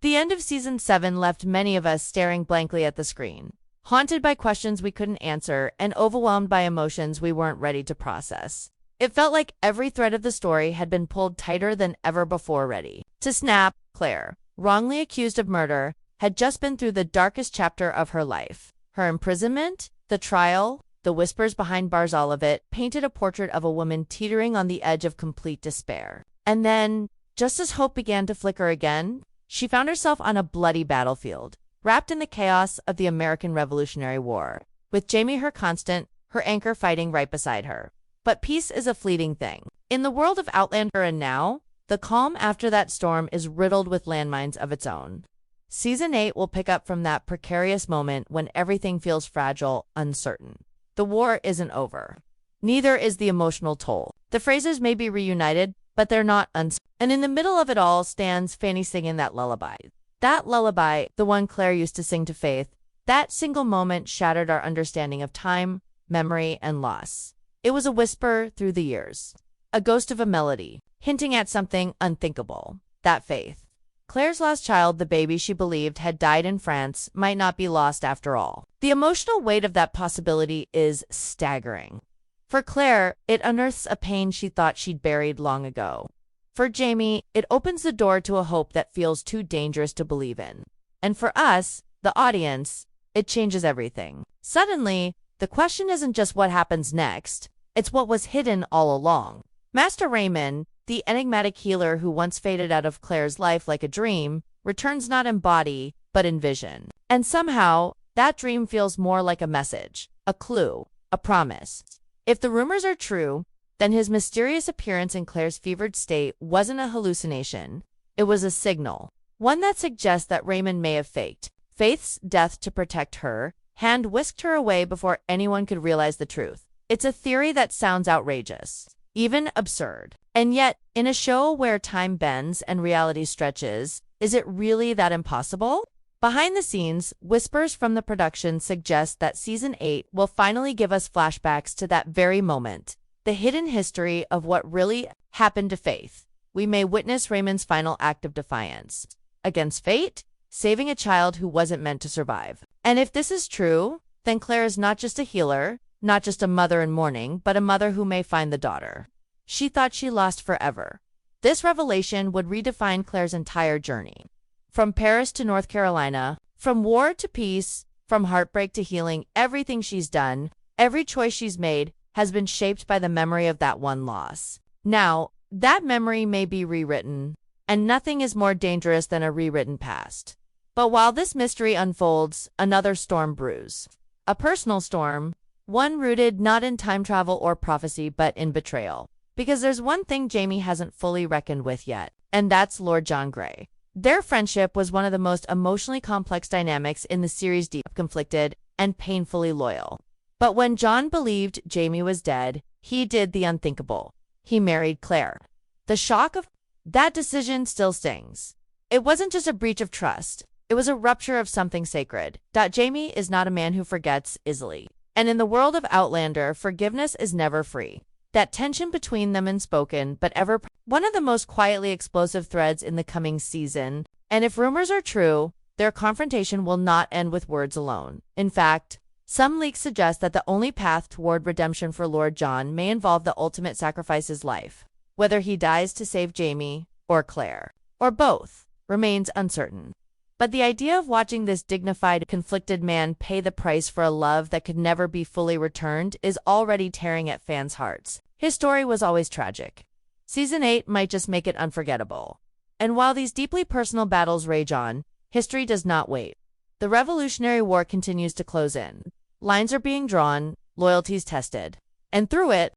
The end of Season 7 left many of us staring blankly at the screen, haunted by questions we couldn't answer and overwhelmed by emotions we weren't ready to process. It felt like every thread of the story had been pulled tighter than ever before ready to snap. Claire, wrongly accused of murder, had just been through the darkest chapter of her life. Her imprisonment, the trial, the whispers behind bars, all of it painted a portrait of a woman teetering on the edge of complete despair. And then, just as hope began to flicker again, she found herself on a bloody battlefield, wrapped in the chaos of the American Revolutionary War, with Jamie, her constant, her anchor, fighting right beside her. But peace is a fleeting thing. In the world of Outlander and now, the calm after that storm is riddled with landmines of its own. Season 8 will pick up from that precarious moment when everything feels fragile, uncertain. The war isn't over. Neither is the emotional toll. The Frasers may be reunited, but they're not and in the middle of it all stands Fanny singing that lullaby. That lullaby, the one Claire used to sing to Faith, that single moment shattered our understanding of time, memory, and loss. It was a whisper through the years, a ghost of a melody, hinting at something unthinkable, that Faith, Claire's lost child, the baby she believed had died in France, might not be lost after all. The emotional weight of that possibility is staggering. For Claire, it unearths a pain she thought she'd buried long ago. For Jamie, it opens the door to a hope that feels too dangerous to believe in. And for us, the audience, it changes everything. Suddenly, the question isn't just what happens next, it's what was hidden all along. Master Raymond, the enigmatic healer who once faded out of Claire's life like a dream, returns not in body, but in vision. And somehow, that dream feels more like a message, a clue, a promise. If the rumors are true, then his mysterious appearance in Claire's fevered state wasn't a hallucination. It was a signal, one that suggests that Raymond may have faked Faith's death to protect her, whisked her away before anyone could realize the truth. It's a theory that sounds outrageous, even absurd. And yet, in a show where time bends and reality stretches, is it really that impossible? Behind the scenes, whispers from the production suggest that Season 8 will finally give us flashbacks to that very moment, the hidden history of what really happened to Faith. We may witness Raymond's final act of defiance against fate, saving a child who wasn't meant to survive. And if this is true, then Claire is not just a healer, not just a mother in mourning, but a mother who may find the daughter she thought she lost forever. This revelation would redefine Claire's entire journey. From Paris to North Carolina, from war to peace, from heartbreak to healing, everything she's done, every choice she's made, has been shaped by the memory of that one loss. Now, that memory may be rewritten, and nothing is more dangerous than a rewritten past. But while this mystery unfolds, another storm brews. A personal storm, one rooted not in time travel or prophecy but in betrayal. Because there's one thing Jamie hasn't fully reckoned with yet, and that's Lord John Grey. Their friendship was one of the most emotionally complex dynamics in the series, deep, conflicted, and painfully loyal. But when John believed Jamie was dead, he did the unthinkable. He married Claire. The shock of that decision still stings. It wasn't just a breach of trust. It was a rupture of something sacred. Jamie is not a man who forgets easily. And in the world of Outlander, forgiveness is never free. That tension between them unspoken, but ever one of the most quietly explosive threads in the coming season. And if rumors are true, their confrontation will not end with words alone. In fact, some leaks suggest that the only path toward redemption for Lord John may involve the ultimate sacrifice's life. Whether he dies to save Jamie, or Claire, or both, remains uncertain. But the idea of watching this dignified, conflicted man pay the price for a love that could never be fully returned is already tearing at fans' hearts. His story was always tragic. Season 8 might just make it unforgettable. And while these deeply personal battles rage on, history does not wait. The Revolutionary War continues to close in. Lines are being drawn, loyalties tested. And through it,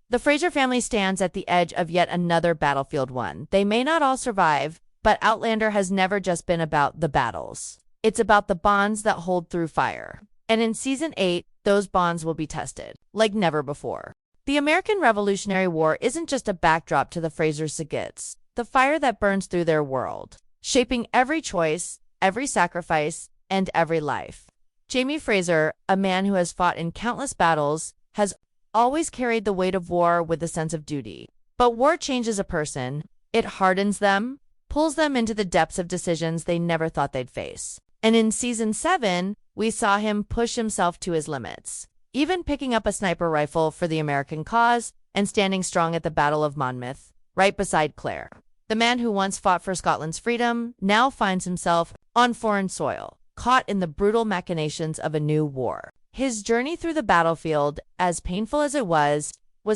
the Fraser family stands at the edge of yet another battlefield won. They may not all survive, but Outlander has never just been about the battles. It's about the bonds that hold through fire. And in Season 8, those bonds will be tested, like never before. The American Revolutionary War isn't just a backdrop to the Fraser sagas, the fire that burns through their world, shaping every choice, every sacrifice, and every life. Jamie Fraser, a man who has fought in countless battles, has always carried the weight of war with a sense of duty. But war changes a person. It hardens them, pulls them into the depths of decisions they never thought they'd face. And in season 7, we saw him push himself to his limits, even picking up a sniper rifle for the American cause and standing strong at the Battle of Monmouth, right beside Claire. The man who once fought for Scotland's freedom now finds himself on foreign soil, caught in the brutal machinations of a new war. His journey through the battlefield, as painful as it was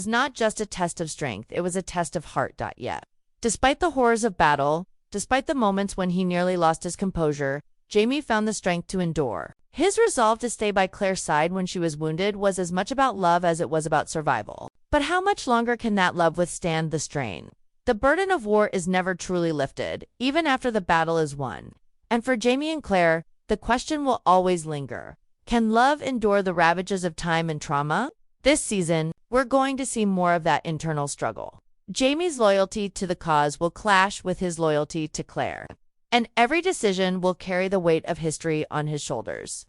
not just a test of strength, it was a test of heart. Yet, despite the horrors of battle, despite the moments when he nearly lost his composure, Jamie found the strength to endure. His resolve to stay by Claire's side when she was wounded was as much about love as it was about survival. But how much longer can that love withstand the strain? The burden of war is never truly lifted, even after the battle is won. And for Jamie and Claire, the question will always linger. Can love endure the ravages of time and trauma? This season, we're going to see more of that internal struggle. Jamie's loyalty to the cause will clash with his loyalty to Claire, and every decision will carry the weight of history on his shoulders.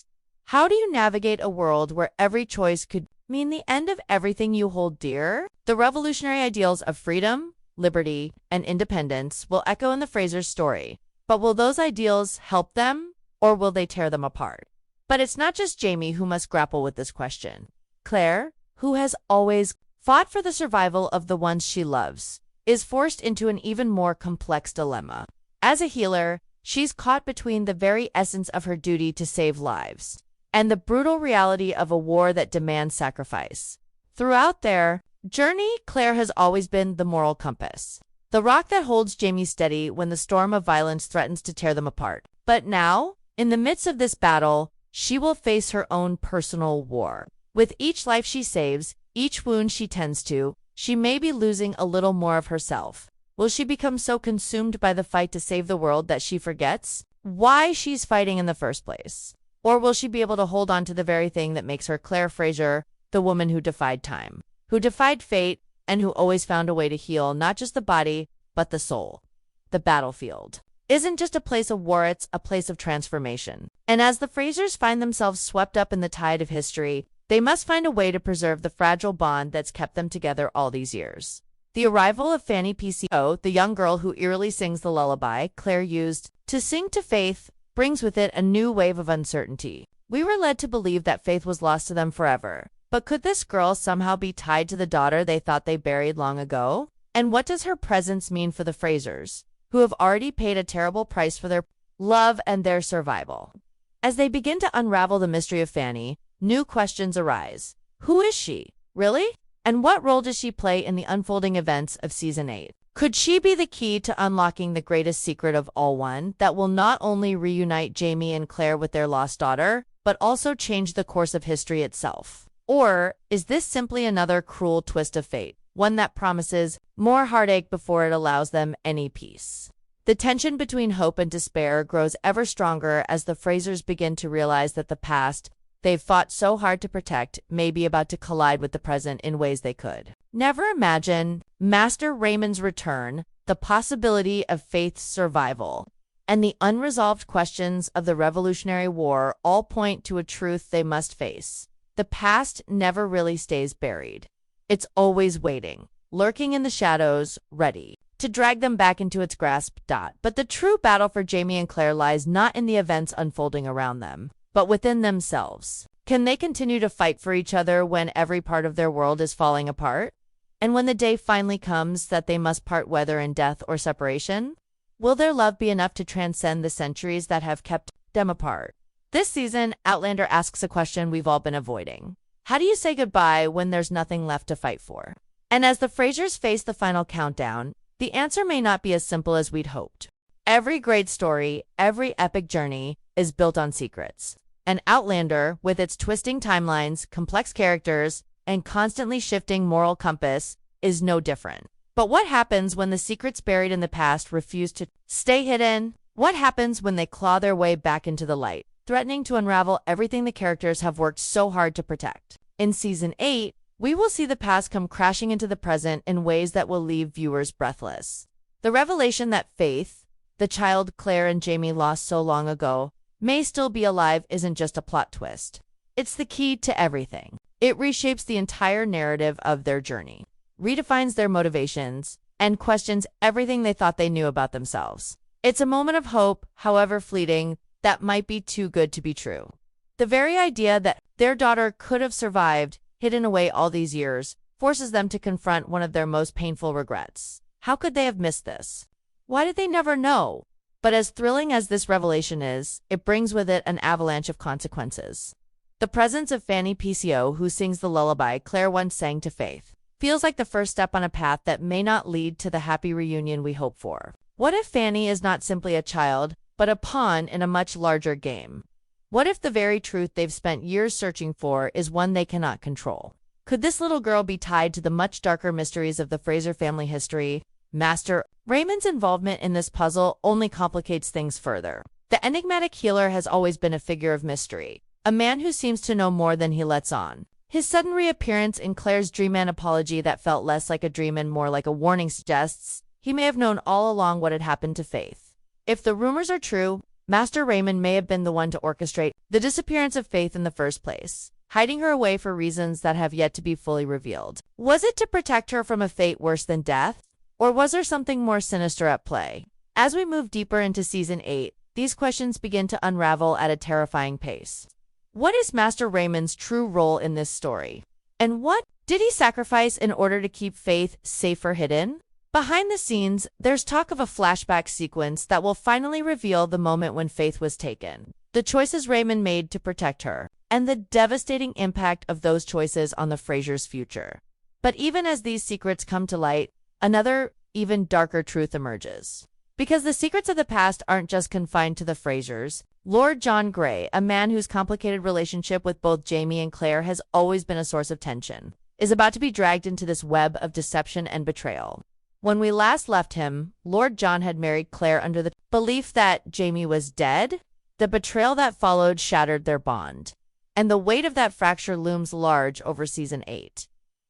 How do you navigate a world where every choice could mean the end of everything you hold dear? The revolutionary ideals of freedom, liberty, and independence will echo in the Frasers' story, but will those ideals help them, or will they tear them apart? But it's not just Jamie who must grapple with this question. Claire, who has always fought for the survival of the ones she loves, is forced into an even more complex dilemma. As a healer, she's caught between the very essence of her duty to save lives and the brutal reality of a war that demands sacrifice. Throughout their journey, Claire has always been the moral compass, the rock that holds Jamie steady when the storm of violence threatens to tear them apart. But now, in the midst of this battle, she will face her own personal war. With each life she saves, each wound she tends to, she may be losing a little more of herself. Will she become so consumed by the fight to save the world that she forgets why she's fighting in the first place? Or will she be able to hold on to the very thing that makes her Claire Fraser, the woman who defied time, who defied fate, and who always found a way to heal not just the body, but the soul? The battlefield isn't just a place of war, it's a place of transformation. And as the Frasers find themselves swept up in the tide of history, they must find a way to preserve the fragile bond that's kept them together all these years. The arrival of Fanny PCO, the young girl who eerily sings the lullaby Claire used to sing to Faith, brings with it a new wave of uncertainty. We were led to believe that Faith was lost to them forever. But could this girl somehow be tied to the daughter they thought they buried long ago? And what does her presence mean for the Frasers, who have already paid a terrible price for their love and their survival? As they begin to unravel the mystery of Fanny, new questions arise. Who is she, really? And what role does she play in the unfolding events of Season 8? Could she be the key to unlocking the greatest secret of all, one that will not only reunite Jamie and Claire with their lost daughter, but also change the course of history itself? Or is this simply another cruel twist of fate, one that promises more heartache before it allows them any peace? The tension between hope and despair grows ever stronger as the Frasers begin to realize that the past they've fought so hard to protect may be about to collide with the present in ways they could never imagine. Master Raymond's return, the possibility of Faith's survival, and the unresolved questions of the Revolutionary War all point to a truth they must face. The past never really stays buried. It's always waiting, lurking in the shadows, ready to drag them back into its grasp. But the true battle for Jamie and Claire lies not in the events unfolding around them, but within themselves. Can they continue to fight for each other when every part of their world is falling apart? And when the day finally comes that they must part, whether in death or separation, will their love be enough to transcend the centuries that have kept them apart? This season, Outlander asks a question we've all been avoiding. How do you say goodbye when there's nothing left to fight for? And as the Frasers face the final countdown, the answer may not be as simple as we'd hoped. Every great story, every epic journey is built on secrets. And Outlander, with its twisting timelines, complex characters, and constantly shifting moral compass, is no different. But what happens when the secrets buried in the past refuse to stay hidden? What happens when they claw their way back into the light, threatening to unravel everything the characters have worked so hard to protect? In Season 8, we will see the past come crashing into the present in ways that will leave viewers breathless. The revelation that Faith, the child Claire and Jamie lost so long ago, may still be alive isn't just a plot twist. It's the key to everything. It reshapes the entire narrative of their journey, redefines their motivations, and questions everything they thought they knew about themselves. It's a moment of hope, however fleeting, that might be too good to be true. The very idea that their daughter could have survived, hidden away all these years, forces them to confront one of their most painful regrets. How could they have missed this? Why did they never know? But as thrilling as this revelation is, it brings with it an avalanche of consequences. The presence of Fanny PCO, who sings the lullaby Claire once sang to Faith, feels like the first step on a path that may not lead to the happy reunion we hope for. What if Fanny is not simply a child, but a pawn in a much larger game? What if the very truth they've spent years searching for is one they cannot control? Could this little girl be tied to the much darker mysteries of the Fraser family history? Master Raymond's involvement in this puzzle only complicates things further. The enigmatic healer has always been a figure of mystery, a man who seems to know more than he lets on. His sudden reappearance in Claire's dreamland apology that felt less like a dream and more like a warning suggests he may have known all along what had happened to Faith. If the rumors are true, Master Raymond may have been the one to orchestrate the disappearance of Faith in the first place, hiding her away for reasons that have yet to be fully revealed. Was it to protect her from a fate worse than death? Or was there something more sinister at play? As we move deeper into Season 8, these questions begin to unravel at a terrifying pace. What is Master Raymond's true role in this story? And what did he sacrifice in order to keep Faith safer hidden? Behind the scenes, there's talk of a flashback sequence that will finally reveal the moment when Faith was taken, the choices Raymond made to protect her, and the devastating impact of those choices on the Frasers' future. But even as these secrets come to light, another, even darker truth emerges. Because the secrets of the past aren't just confined to the Frasers, Lord John Grey, a man whose complicated relationship with both Jamie and Claire has always been a source of tension, is about to be dragged into this web of deception and betrayal. When we last left him, Lord John had married Claire under the belief that Jamie was dead. The betrayal that followed shattered their bond, and the weight of that fracture looms large over Season 8.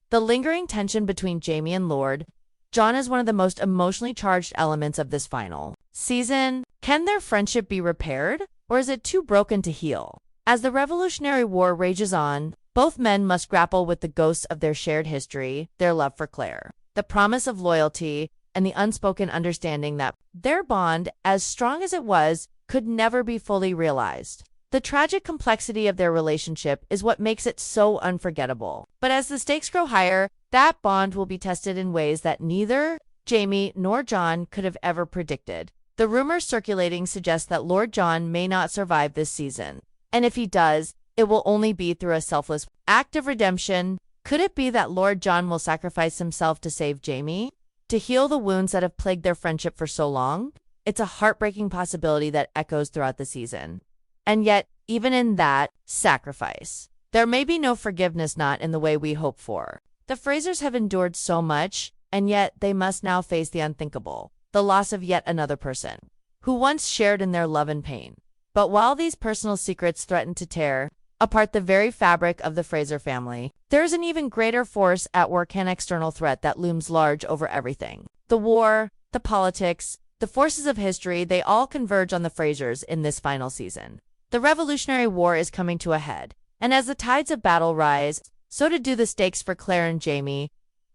The lingering tension between Jamie and Lord John is one of the most emotionally charged elements of this final season. Can their friendship be repaired, or is it too broken to heal? As the Revolutionary War rages on, both men must grapple with the ghosts of their shared history, their love for Claire, the promise of loyalty, and the unspoken understanding that their bond, as strong as it was, could never be fully realized. The tragic complexity of their relationship is what makes it so unforgettable. But as the stakes grow higher, that bond will be tested in ways that neither Jamie nor John could have ever predicted. The rumors circulating suggest that Lord John may not survive this season, and if he does, it will only be through a selfless act of redemption. Could it be that Lord John will sacrifice himself to save Jamie, to heal the wounds that have plagued their friendship for so long? It's a heartbreaking possibility that echoes throughout the season. And yet, even in that sacrifice, there may be no forgiveness, not in the way we hope for. The Frasers have endured so much, and yet they must now face the unthinkable, the loss of yet another person, who once shared in their love and pain. But while these personal secrets threaten to tear apart the very fabric of the Fraser family, there is an even greater force at work, an external threat that looms large over everything. The war, the politics, the forces of history, they all converge on the Frasers in this final season. The Revolutionary War is coming to a head, and as the tides of battle rise, so do the stakes for Claire and Jamie.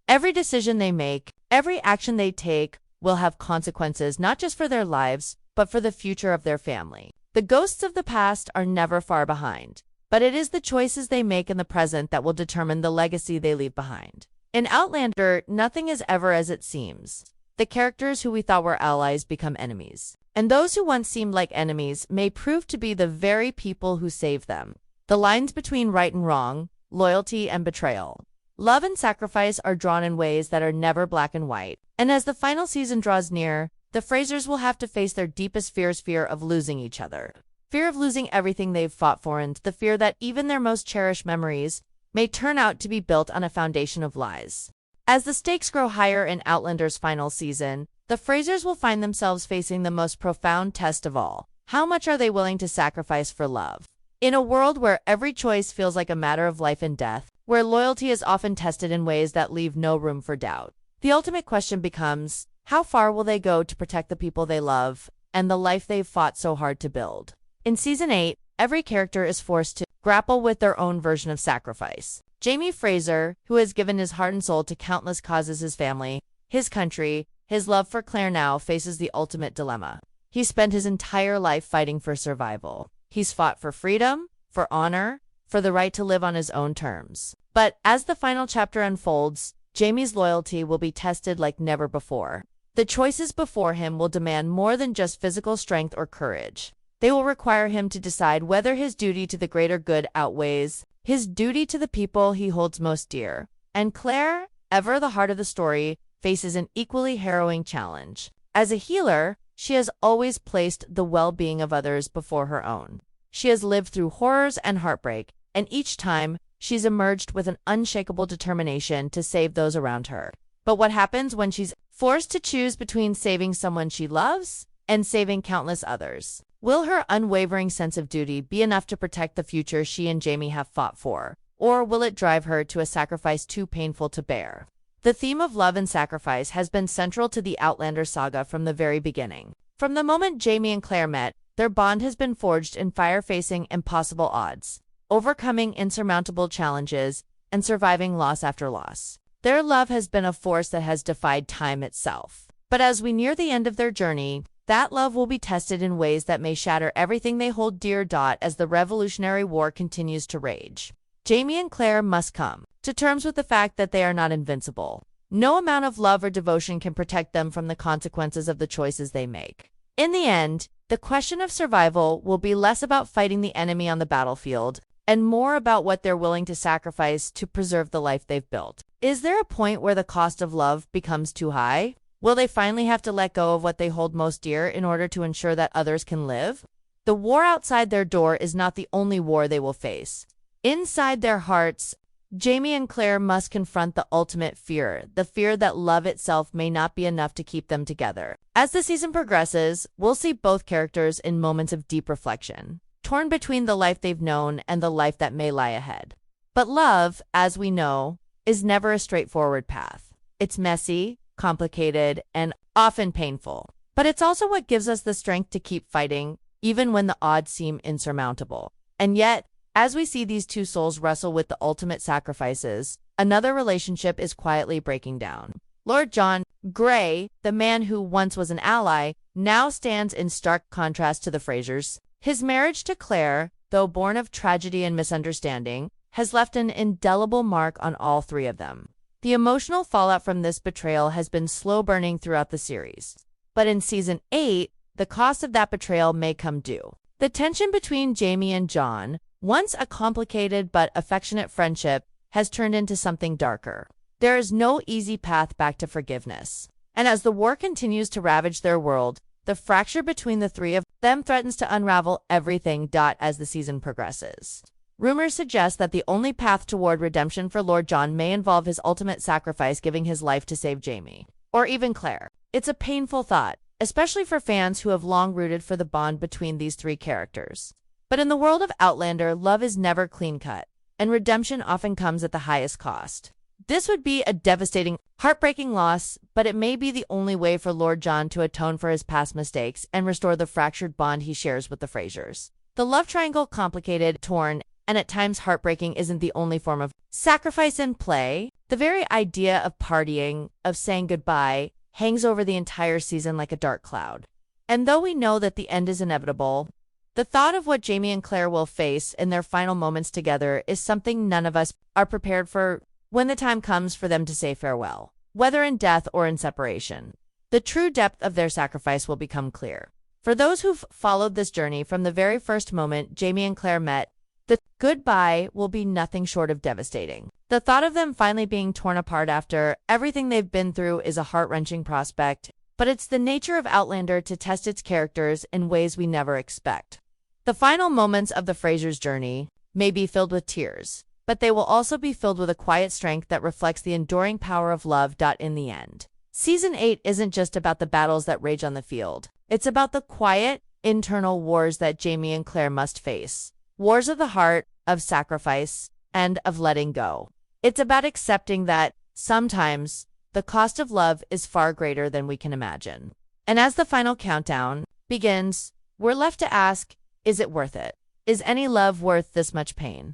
Every decision they make, every action they take, will have consequences not just for their lives, but for the future of their family. The ghosts of the past are never far behind, but it is the choices they make in the present that will determine the legacy they leave behind. In Outlander, nothing is ever as it seems. The characters who we thought were allies become enemies, and those who once seemed like enemies may prove to be the very people who saved them. The lines between right and wrong, loyalty and betrayal, love and sacrifice are drawn in ways that are never black and white. And as the final season draws near, the Frasers will have to face their deepest fears: fear of losing each other, fear of losing everything they've fought for, and the fear that even their most cherished memories may turn out to be built on a foundation of lies. As the stakes grow higher in Outlander's final season, the Frasers will find themselves facing the most profound test of all. How much are they willing to sacrifice for love? In a world where every choice feels like a matter of life and death, where loyalty is often tested in ways that leave no room for doubt, the ultimate question becomes, how far will they go to protect the people they love and the life they've fought so hard to build? In Season 8, every character is forced to grapple with their own version of sacrifice. Jamie Fraser, who has given his heart and soul to countless causes his family, his country, his love for Claire now faces the ultimate dilemma. He spent his entire life fighting for survival. He's fought for freedom, for honor, for the right to live on his own terms. But as the final chapter unfolds, Jamie's loyalty will be tested like never before. The choices before him will demand more than just physical strength or courage. They will require him to decide whether his duty to the greater good outweighs his duty to the people he holds most dear. And Claire, ever the heart of the story, faces an equally harrowing challenge. As a healer, she has always placed the well-being of others before her own. She has lived through horrors and heartbreak, and each time, she's emerged with an unshakable determination to save those around her. But what happens when she's forced to choose between saving someone she loves and saving countless others? Will her unwavering sense of duty be enough to protect the future she and Jamie have fought for? Or will it drive her to a sacrifice too painful to bear? The theme of love and sacrifice has been central to the Outlander saga from the very beginning. From the moment Jamie and Claire met, their bond has been forged in fire-facing impossible odds, overcoming insurmountable challenges, and surviving loss after loss. Their love has been a force that has defied time itself. But as we near the end of their journey, that love will be tested in ways that may shatter everything they hold dear. As the Revolutionary War continues to rage, Jamie and Claire must come to terms with the fact that they are not invincible. No amount of love or devotion can protect them from the consequences of the choices they make. In the end, the question of survival will be less about fighting the enemy on the battlefield and more about what they're willing to sacrifice to preserve the life they've built. Is there a point where the cost of love becomes too high? Will they finally have to let go of what they hold most dear in order to ensure that others can live? The war outside their door is not the only war they will face. Inside their hearts, Jamie and Claire must confront the ultimate fear, the fear that love itself may not be enough to keep them together. As the season progresses, we'll see both characters in moments of deep reflection, torn between the life they've known and the life that may lie ahead. But love, as we know, is never a straightforward path. It's messy, complicated, and often painful. But it's also what gives us the strength to keep fighting, even when the odds seem insurmountable. And yet, as we see these two souls wrestle with the ultimate sacrifices, another relationship is quietly breaking down. Lord John Grey, the man who once was an ally, now stands in stark contrast to the Frasers. His marriage to Claire, though born of tragedy and misunderstanding, has left an indelible mark on all three of them. The emotional fallout from this betrayal has been slow burning throughout the series. But in Season 8, the cost of that betrayal may come due. The tension between Jamie and John, once a complicated but affectionate friendship, has turned into something darker. There is no easy path back to forgiveness. And as the war continues to ravage their world, the fracture between the three of them threatens to unravel everything. As the season progresses, rumors suggest that the only path toward redemption for Lord John may involve his ultimate sacrifice, giving his life to save Jamie, or even Claire. It's a painful thought, especially for fans who have long rooted for the bond between these three characters. But in the world of Outlander, love is never clean-cut, and redemption often comes at the highest cost. This would be a devastating, heartbreaking loss, but it may be the only way for Lord John to atone for his past mistakes and restore the fractured bond he shares with the Frasers. The love triangle, complicated, torn, and at times heartbreaking, isn't the only form of sacrifice in play. The very idea of partying, of saying goodbye, hangs over the entire season like a dark cloud. And though we know that the end is inevitable, the thought of what Jamie and Claire will face in their final moments together is something none of us are prepared for when the time comes for them to say farewell, whether in death or in separation. The true depth of their sacrifice will become clear. For those who've followed this journey from the very first moment Jamie and Claire met, the goodbye will be nothing short of devastating. The thought of them finally being torn apart after everything they've been through is a heart-wrenching prospect, but it's the nature of Outlander to test its characters in ways we never expect. The final moments of the Frasers' journey may be filled with tears, but they will also be filled with a quiet strength that reflects the enduring power of love. In the end, Season 8 isn't just about the battles that rage on the field. It's about the quiet, internal wars that Jamie and Claire must face. Wars of the heart, of sacrifice, and of letting go. It's about accepting that, sometimes, the cost of love is far greater than we can imagine. And as the final countdown begins, we're left to ask, is it worth it? Is any love worth this much pain?